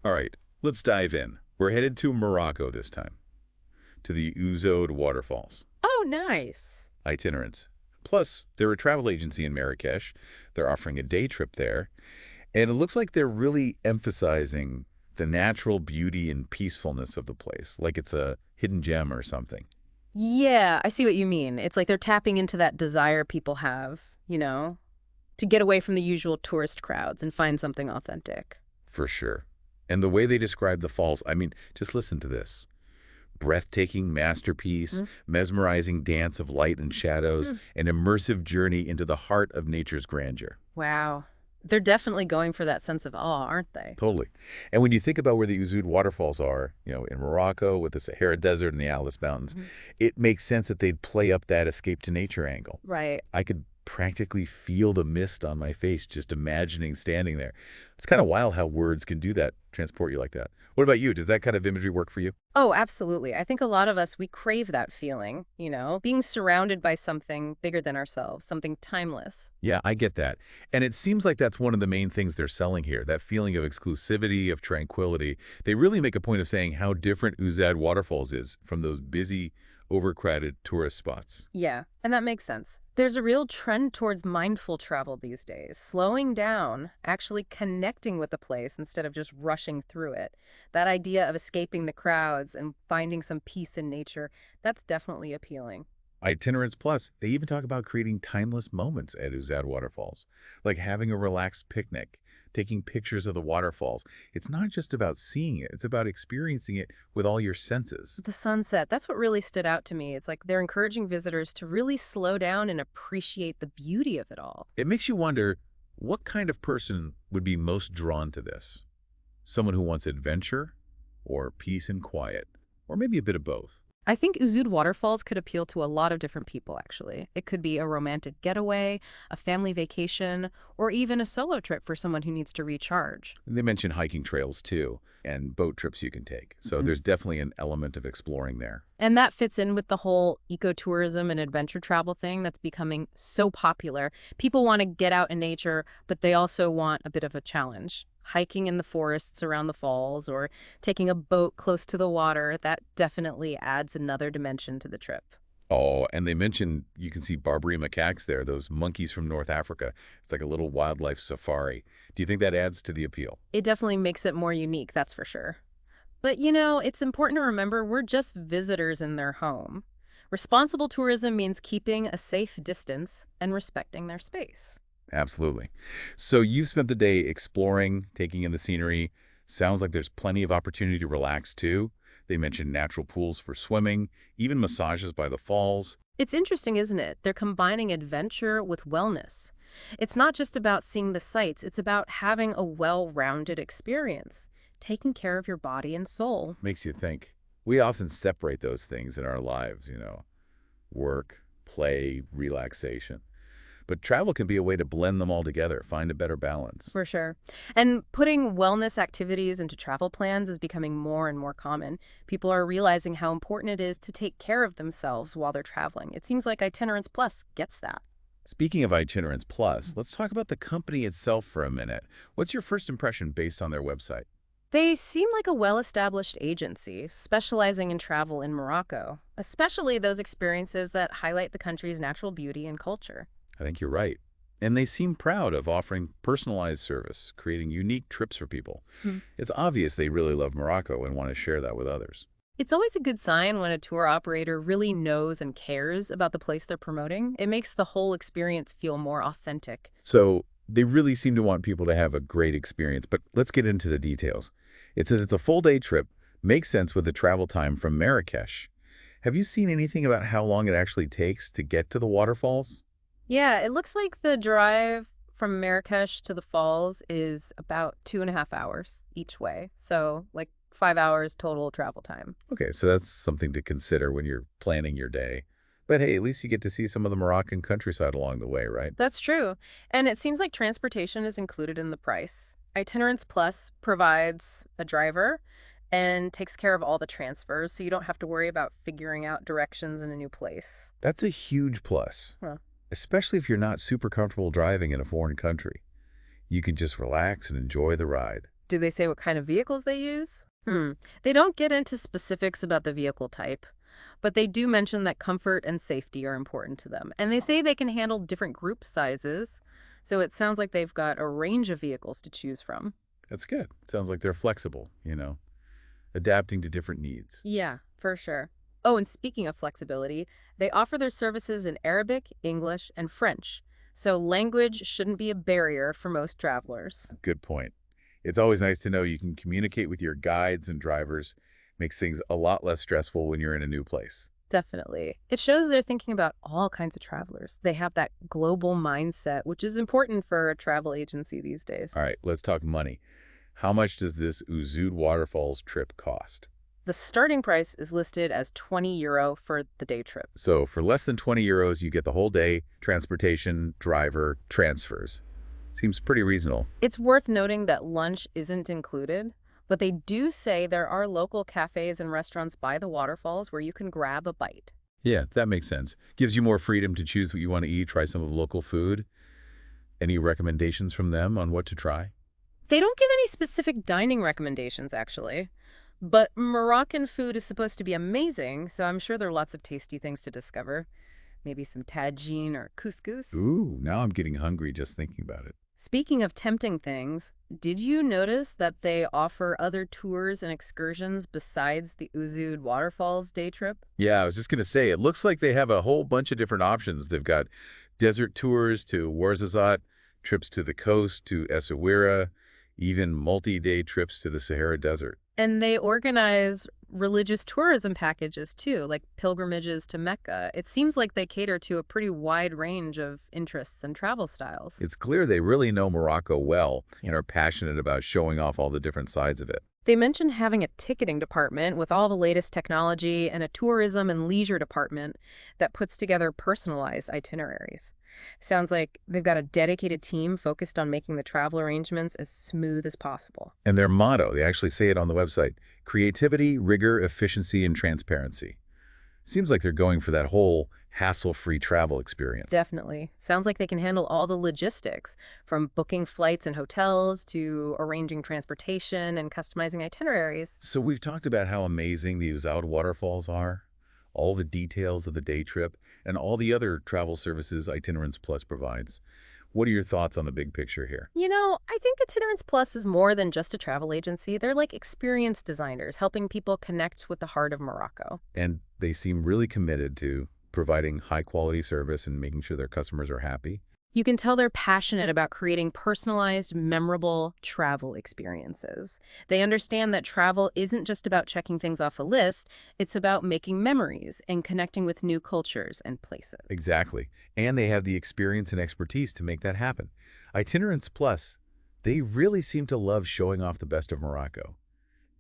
All right, let's dive in. We're headed to Morocco this time, to the Ouzoud Waterfalls. Oh, nice. Itinerants. Plus, they're a travel agency in Marrakesh. They're offering a day trip there. And it looks like they're really emphasizing the natural beauty and peacefulness of the place, like it's a hidden gem or something. Yeah, I see what you mean. It's like they're tapping into that desire people have, to get away from the usual tourist crowds and find something authentic. For sure. And the way they describe the falls, I mean, just listen to this. Breathtaking masterpiece, Mm, mesmerizing dance of light and shadows, mm. an immersive journey into the heart of nature's grandeur. Wow. They're definitely going for that sense of awe, aren't they? Totally. And when you think about where the Ouzoud waterfalls are, in Morocco with the Sahara Desert and the Atlas Mountains, Mhm. it makes sense that they'd play up that escape to nature angle. Right. I could practically feel the mist on my face just imagining standing there. It's kind of wild how words can do that, transport you like that. What about you? Does that kind of imagery work for you? Oh, absolutely. I think a lot of us, we crave that feeling, being surrounded by something bigger than ourselves, something timeless. Yeah, I get that. And it seems like that's one of the main things they're selling here, that feeling of exclusivity, of tranquility. They really make a point of saying how different Ouzoud Waterfalls is from those busy, overcrowded tourist spots. Yeah, and that makes sense. There's a real trend towards mindful travel these days, slowing down, actually connecting with the place instead of just rushing through it. That idea of escaping the crowds and finding some peace in nature, that's definitely appealing. Itinerants Plus, they even talk about creating timeless moments at Ouzoud Waterfalls, like having a relaxed picnic, taking pictures of the waterfalls. It's not just about seeing it, it's about experiencing it with all your senses. The sunset, that's what really stood out to me. It's like they're encouraging visitors to really slow down and appreciate the beauty of it all. It makes you wonder, what kind of person would be most drawn to this? Someone who wants adventure, or peace and quiet, or maybe a bit of both. I think Ouzoud Waterfalls could appeal to a lot of different people, actually. It could be a romantic getaway, a family vacation, or even a solo trip for someone who needs to recharge. And they mention hiking trails too, and boat trips you can take. So Mhm. there's definitely an element of exploring there. And that fits in with the whole ecotourism and adventure travel thing that's becoming so popular. People want to get out in nature, but they also want a bit of a challenge. Hiking in the forests around the falls or taking a boat close to the water, that definitely adds another dimension to the trip. Oh, and they mentioned you can see Barbary macaques there, those monkeys from North Africa. It's like a little wildlife safari. Do you think that adds to the appeal? It definitely makes it more unique, that's for sure. But it's important to remember we're just visitors in their home. Responsible tourism means keeping a safe distance and respecting their space. Absolutely. So you've spent the day exploring, taking in the scenery. Sounds like there's plenty of opportunity to relax too. They mentioned natural pools for swimming, even massages by the falls. It's interesting, isn't it? They're combining adventure with wellness. It's not just about seeing the sights, it's about having a well rounded experience, taking care of your body and soul. Makes you think. We often separate those things in our lives, work, play, relaxation. But travel can be a way to blend them all together, find a better balance. For sure. And putting wellness activities into travel plans is becoming more and more common. People are realizing how important it is to take care of themselves while they're traveling. It seems like Itinerants Plus gets that. Speaking of Itinerants Plus, let's talk about the company itself for a minute. What's your first impression based on their website? They seem like a well-established agency specializing in travel in Morocco, especially those experiences that highlight the country's natural beauty and culture. I think you're right. And they seem proud of offering personalized service, creating unique trips for people. Hmm. It's obvious they really love Morocco and want to share that with others. It's always a good sign when a tour operator really knows and cares about the place they're promoting. It makes the whole experience feel more authentic. So they really seem to want people to have a great experience, but let's get into the details. It says it's a full day trip, makes sense with the travel time from Marrakesh. Have you seen anything about how long it actually takes to get to the waterfalls? Yeah, it looks like the drive from Marrakesh to the falls is about 2.5 hours each way. So, like 5 hours total travel time. Okay, so that's something to consider when you're planning your day. But hey, at least you get to see some of the Moroccan countryside along the way, right? That's true. And it seems like transportation is included in the price. Itinerants Plus provides a driver and takes care of all the transfers, so you don't have to worry about figuring out directions in a new place. That's a huge plus, Huh. especially if you're not super comfortable driving in a foreign country. You can just relax and enjoy the ride. Do they say what kind of vehicles they use? They don't get into specifics about the vehicle type, but they do mention that comfort and safety are important to them. And they say they can handle different group sizes, so it sounds like they've got a range of vehicles to choose from. That's good. Sounds like they're flexible, adapting to different needs. Yeah, for sure. Oh, and speaking of flexibility, they offer their services in Arabic, English, and French. So language shouldn't be a barrier for most travelers. Good point. It's always nice to know you can communicate with your guides and drivers. Makes things a lot less stressful when you're in a new place. Definitely. It shows they're thinking about all kinds of travelers. They have that global mindset, which is important for a travel agency these days. All right, let's talk money. How much does this Ouzoud Waterfalls trip cost? The starting price is listed as €20 for the day trip. So for less than €20, you get the whole day, transportation, driver, transfers. Seems pretty reasonable. It's worth noting that lunch isn't included, but they do say there are local cafes and restaurants by the waterfalls where you can grab a bite. Yeah, that makes sense. Gives you more freedom to choose what you want to eat, try some of the local food. Any recommendations from them on what to try? They don't give any specific dining recommendations, actually. But Moroccan food is supposed to be amazing, so I'm sure there are lots of tasty things to discover. Maybe some tagine or couscous. Ooh, now I'm getting hungry just thinking about it. Speaking of tempting things, did you notice that they offer other tours and excursions besides the Ouzoud Waterfalls day trip? Yeah, I was just going to say, it looks like they have a whole bunch of different options. They've got desert tours to Ouarzazate, trips to the coast to Essaouira, even multi-day trips to the Sahara Desert. And they organize religious tourism packages too, like pilgrimages to Mecca. It seems like they cater to a pretty wide range of interests and travel styles. It's clear they really know Morocco well and are passionate about showing off all the different sides of it. They mentioned having a ticketing department with all the latest technology and a tourism and leisure department that puts together personalized itineraries. Sounds like they've got a dedicated team focused on making the travel arrangements as smooth as possible. And their motto, they actually say it on the website, creativity, rigor, efficiency, and transparency. Seems like they're going for that whole hassle-free travel experience. Definitely. Sounds like they can handle all the logistics, from booking flights and hotels to arranging transportation and customizing itineraries. So we've talked about how amazing the Ouzoud Waterfalls are, all the details of the day trip, and all the other travel services Itinerants Plus provides. What are your thoughts on the big picture here? I think Itinerants Plus is more than just a travel agency. They're like experience designers, helping people connect with the heart of Morocco. And they seem really committed to providing high-quality service and making sure their customers are happy. You can tell they're passionate about creating personalized, memorable travel experiences. They understand that travel isn't just about checking things off a list, it's about making memories and connecting with new cultures and places. Exactly. And they have the experience and expertise to make that happen. Itinerants Plus, they really seem to love showing off the best of Morocco.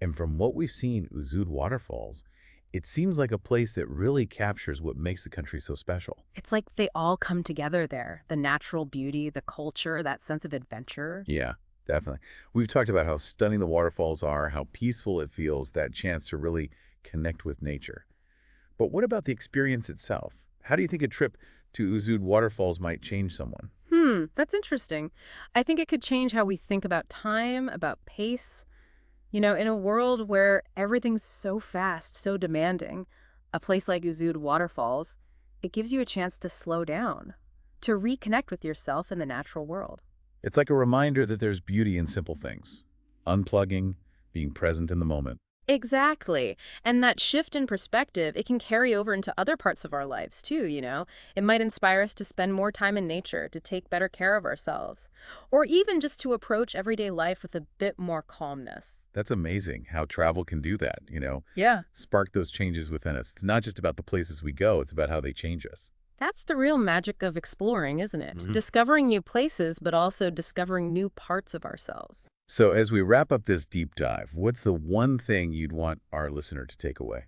And from what we've seen, Ouzoud Waterfalls, it seems like a place that really captures what makes the country so special. It's like they all come together there. The natural beauty, the culture, that sense of adventure. Yeah, definitely. We've talked about how stunning the waterfalls are, how peaceful it feels, that chance to really connect with nature. But what about the experience itself? How do you think a trip to Ouzoud Waterfalls might change someone? That's interesting. I think it could change how we think about time, about pace. In a world where everything's so fast, so demanding, a place like Ouzoud Waterfalls, it gives you a chance to slow down, to reconnect with yourself and the natural world. It's like a reminder that there's beauty in simple things. Unplugging, being present in the moment. Exactly. And that shift in perspective, it can carry over into other parts of our lives too. It might inspire us to spend more time in nature, to take better care of ourselves, or even just to approach everyday life with a bit more calmness. That's amazing how travel can do that, Yeah. spark those changes within us. It's not just about the places we go, it's about how they change us. That's the real magic of exploring, isn't it? Discovering new places, but also discovering new parts of ourselves. So as we wrap up this deep dive, what's the one thing you'd want our listener to take away?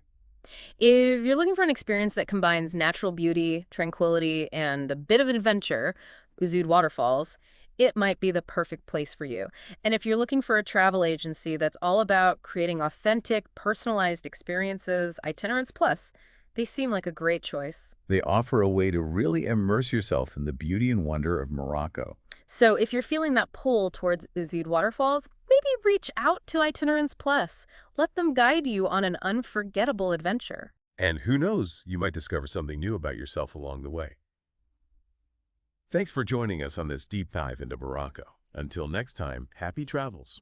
If you're looking for an experience that combines natural beauty, tranquility, and a bit of an adventure, Ouzoud Waterfalls, it might be the perfect place for you. And if you're looking for a travel agency that's all about creating authentic, personalized experiences, Itinerants Plus, they seem like a great choice. They offer a way to really immerse yourself in the beauty and wonder of Morocco. So if you're feeling that pull towards Ouzoud Waterfalls, maybe reach out to Itinerants Plus. Let them guide you on an unforgettable adventure. And who knows, you might discover something new about yourself along the way. Thanks for joining us on this deep dive into Morocco. Until next time, happy travels.